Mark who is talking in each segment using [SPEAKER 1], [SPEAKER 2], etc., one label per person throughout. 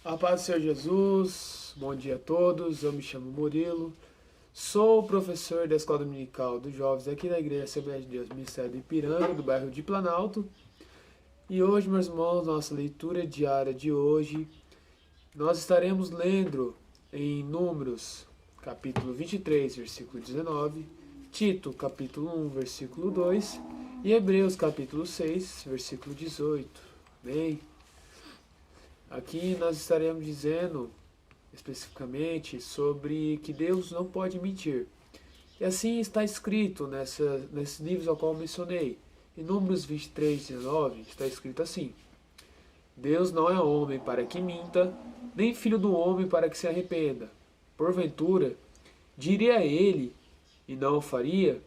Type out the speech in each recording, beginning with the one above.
[SPEAKER 1] A paz do Senhor Jesus, bom dia a todos, eu me chamo Murilo, sou professor da Escola Dominical dos Jovens aqui da Igreja Assembleia de Deus, Ministério do Ipiranga, do bairro de Planalto. E hoje, meus irmãos, nossa leitura diária de hoje, nós estaremos lendo em Números, capítulo 23, versículo 19, Tito, capítulo 1, versículo 2 e Hebreus, capítulo 6, versículo 18. Amém? Aqui nós estaremos dizendo especificamente sobre que Deus não pode mentir. E assim está escrito nesses livros ao qual eu mencionei. Em Números 23, 19 está escrito assim: Deus não é homem para que minta, nem filho do homem para que se arrependa. Porventura, diria ele e não o faria,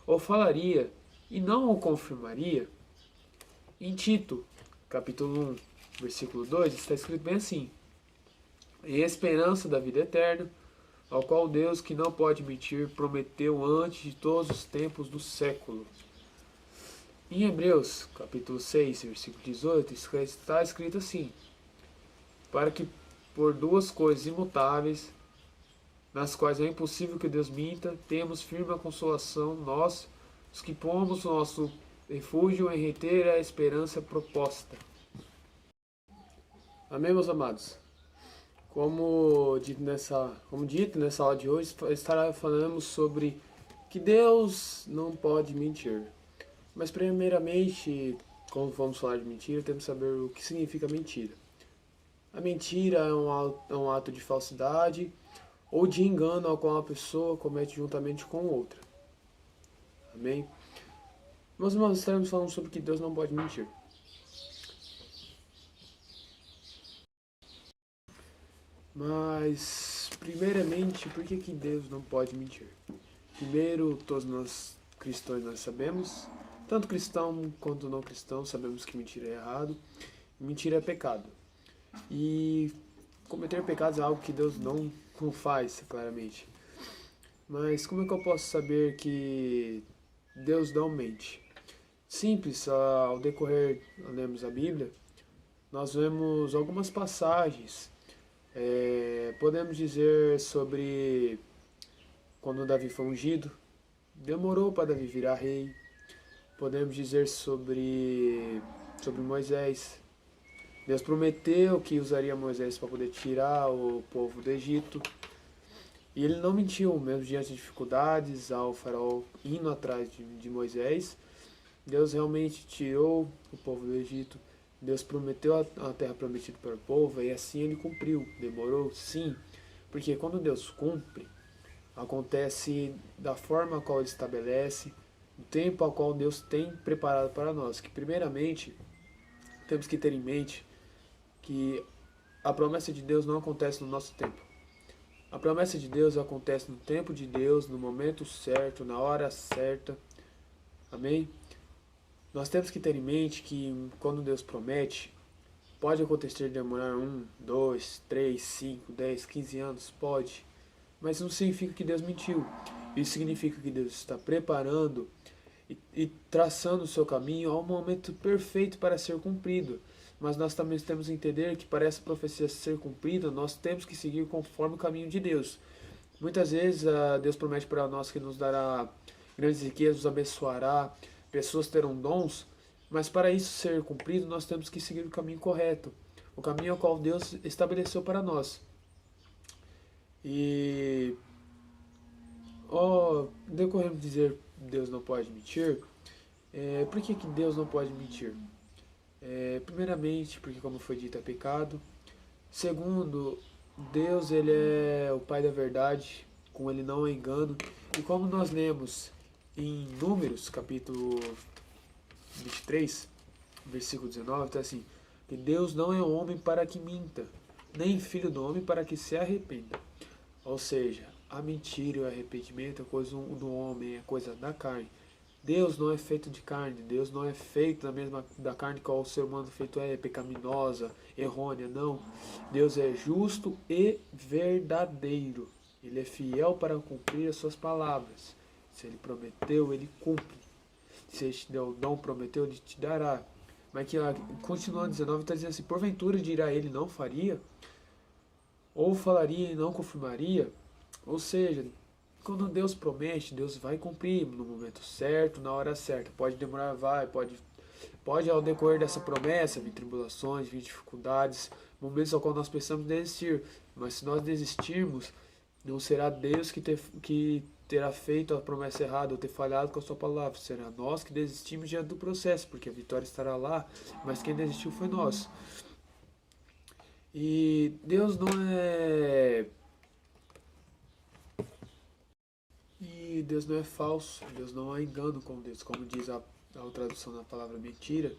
[SPEAKER 1] ou falaria e não o confirmaria? Em Tito, capítulo 1, versículo 2, está escrito bem assim: em esperança da vida eterna, ao qual Deus, que não pode mentir, prometeu antes de todos os tempos do século. Em Hebreus, capítulo 6, versículo 18, está escrito assim: para que por duas coisas imutáveis, nas quais é impossível que Deus minta, temos firme a consolação, nós, os que pomos o nosso refúgio em reter a esperança proposta. Amém, meus amados? Como dito nessa aula de hoje, falamos sobre que Deus não pode mentir. Mas primeiramente, como vamos falar de mentira, temos que saber o que significa mentira. A mentira é um ato de falsidade ou de engano ao qual uma pessoa comete juntamente com outra. Amém? Meus irmãos, estaremos falando sobre que Deus não pode mentir. Mas, primeiramente, por que Deus não pode mentir? Primeiro, todos nós cristãos nós sabemos, tanto cristão quanto não cristão, sabemos que mentira é errado, mentira é pecado. E cometer pecados é algo que Deus não faz, claramente. Mas como é que eu posso saber que Deus não mente? Simples, ao decorrer, lemos a Bíblia, nós vemos algumas passagens. Podemos dizer sobre quando Davi foi ungido, demorou para Davi virar rei. Podemos dizer sobre Moisés. Deus prometeu que usaria Moisés para poder tirar o povo do Egito. E ele não mentiu, mesmo diante de dificuldades, ao faraó indo atrás de Moisés. Deus realmente tirou o povo do Egito. Deus prometeu a terra prometida para o povo e assim ele cumpriu. Demorou? Sim. Porque quando Deus cumpre, acontece da forma a qual ele estabelece, o tempo ao qual Deus tem preparado para nós. Que primeiramente, temos que ter em mente que a promessa de Deus não acontece no nosso tempo. A promessa de Deus acontece no tempo de Deus, no momento certo, na hora certa. Amém? Nós temos que ter em mente que quando Deus promete, pode acontecer de demorar 1, 2, 3, 5, 10, 15 anos, pode. Mas não significa que Deus mentiu. Isso significa que Deus está preparando e traçando o seu caminho ao momento perfeito para ser cumprido. Mas nós também temos que entender que para essa profecia ser cumprida, nós temos que seguir conforme o caminho de Deus. Muitas vezes Deus promete para nós que nos dará grandes riquezas, nos abençoará, pessoas terão dons, mas para isso ser cumprido, nós temos que seguir o caminho correto, o caminho ao qual Deus estabeleceu para nós. E, decorrendo de dizer Deus não pode mentir, por que Deus não pode mentir? Primeiramente, porque como foi dito, é pecado. Segundo, Deus ele é o Pai da verdade, com ele não há engano. E como nós lemos em Números, capítulo 23, versículo 19, está assim: que Deus não é homem para que minta, nem filho do homem para que se arrependa. Ou seja, a mentira e o arrependimento é coisa do homem, é coisa da carne. Deus não é feito de carne, Deus não é feito da mesma da carne qual o ser humano feito é pecaminosa, errônea, não. Deus é justo e verdadeiro. Ele é fiel para cumprir as suas palavras. Se ele prometeu, ele cumpre. Se ele te deu o dom, prometeu, ele te dará. Mas que continuando 19, está dizendo assim, porventura dirá ele não faria, ou falaria e não confirmaria. Ou seja, quando Deus promete, Deus vai cumprir no momento certo, na hora certa. Pode demorar, pode ao decorrer dessa promessa vir tribulações, vir dificuldades, momentos ao qual nós precisamos desistir. Mas se nós desistirmos, não será Deus que terá feito a promessa errada ou ter falhado com a sua palavra. Será nós que desistimos diante do processo, porque a vitória estará lá, mas quem desistiu foi nós. E Deus não é. E Deus não é falso, Deus não há engano com Deus, como diz a tradução da palavra mentira.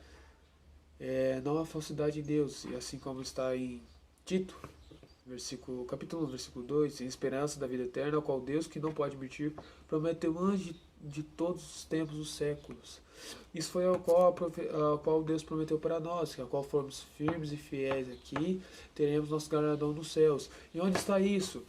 [SPEAKER 1] Não há falsidade em Deus, e assim como está em Tito, capítulo 1, versículo 2, em esperança da vida eterna, ao qual Deus, que não pode mentir, prometeu antes de todos os tempos, os séculos. Isso foi ao qual Deus prometeu para nós, que ao qual formos firmes e fiéis aqui, teremos nosso galardão nos céus. E onde está isso?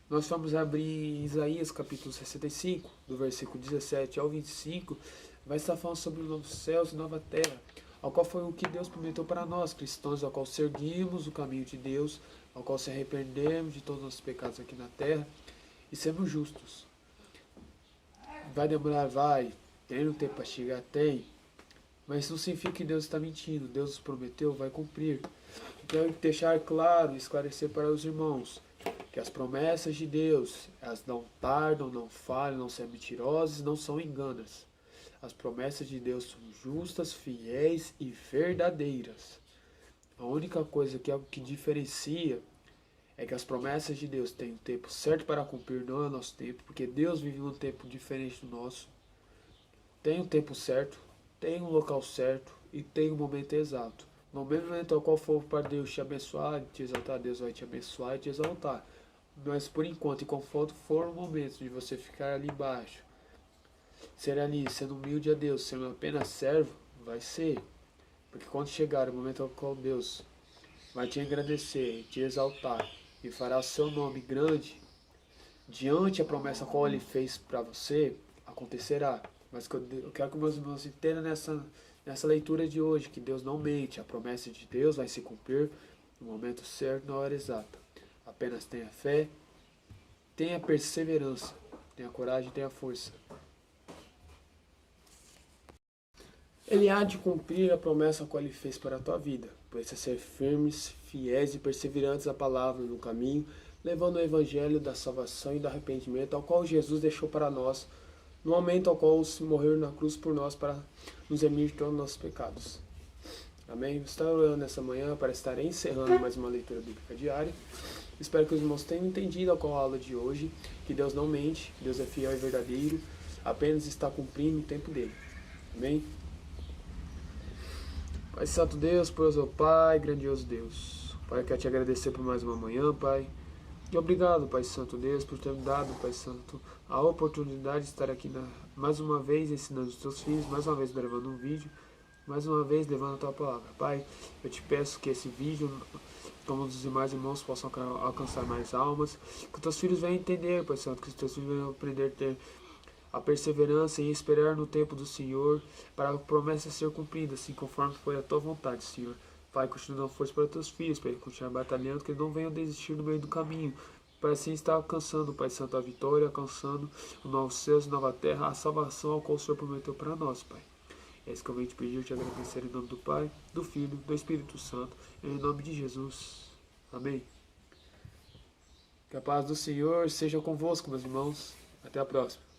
[SPEAKER 1] Nós vamos abrir Isaías capítulo 65, do versículo 17 ao 25, vai estar falando sobre os novos céus e nova terra, ao qual foi o que Deus prometeu para nós, cristãos, ao qual seguimos o caminho de Deus, ao qual se arrependemos de todos os nossos pecados aqui na terra e sermos justos. Vai demorar? Vai. Tem um tempo para chegar? Tem. Mas isso não significa que Deus está mentindo. Deus prometeu, vai cumprir. Quero deixar claro, esclarecer para os irmãos, que as promessas de Deus, elas não tardam, não falham, não são mentirosas, não são enganas. As promessas de Deus são justas, fiéis e verdadeiras. A única coisa que diferencia é que as promessas de Deus têm um tempo certo para cumprir, não é o nosso tempo, porque Deus vive num tempo diferente do nosso. Tem um tempo certo, tem um local certo e tem um momento exato. No momento ao qual for para Deus te abençoar, te exaltar, Deus vai te abençoar e te exaltar. Mas por enquanto, enquanto for o momento de você ficar ali embaixo, ser ali, sendo humilde a Deus, sendo apenas servo, vai ser. Porque quando chegar o momento ao qual Deus vai te agradecer, te exaltar e fará o seu nome grande, diante a promessa qual Ele fez para você, acontecerá. Mas eu quero que meus irmãos entendam nessa leitura de hoje, que Deus não mente, a promessa de Deus vai se cumprir no momento certo, na hora exata. Apenas tenha fé, tenha perseverança, tenha coragem, tenha força. Ele há de cumprir a promessa qual Ele fez para a tua vida. Precisa ser firmes, fiéis e perseverantes à palavra no caminho, levando o evangelho da salvação e do arrependimento, ao qual Jesus deixou para nós, no momento ao qual se morreu na cruz por nós, para nos remir de todos os nossos pecados. Amém? Estou orando nessa manhã para estar encerrando mais uma leitura bíblica diária. Espero que os irmãos tenham entendido a aula de hoje, que Deus não mente, Deus é fiel e verdadeiro, apenas está cumprindo o tempo dele. Amém? Pai Santo Deus, poderoso Pai, grandioso Deus. Pai, quero te agradecer por mais uma manhã, Pai. E obrigado, Pai Santo Deus, por ter me dado, Pai Santo, a oportunidade de estar aqui mais uma vez ensinando os teus filhos, mais uma vez gravando um vídeo, mais uma vez levando a tua palavra. Pai, eu te peço que esse vídeo, como os demais irmãos, possam alcançar mais almas, que os teus filhos venham entender, Pai Santo, que os teus filhos venham aprender a ter a perseverança em esperar no tempo do Senhor, para a promessa ser cumprida, assim conforme foi a tua vontade, Senhor. Pai, continua dando força para os teus filhos, para eles continuar batalhando, que eles não venham desistir no meio do caminho, para assim estar alcançando, Pai Santo, a vitória, alcançando o novo céu, a nova terra, a salvação ao qual o Senhor prometeu para nós, Pai. É isso que eu venho te pedir, te agradecer em nome do Pai, do Filho, do Espírito Santo, em nome de Jesus. Amém. Que a paz do Senhor seja convosco, meus irmãos. Até a próxima.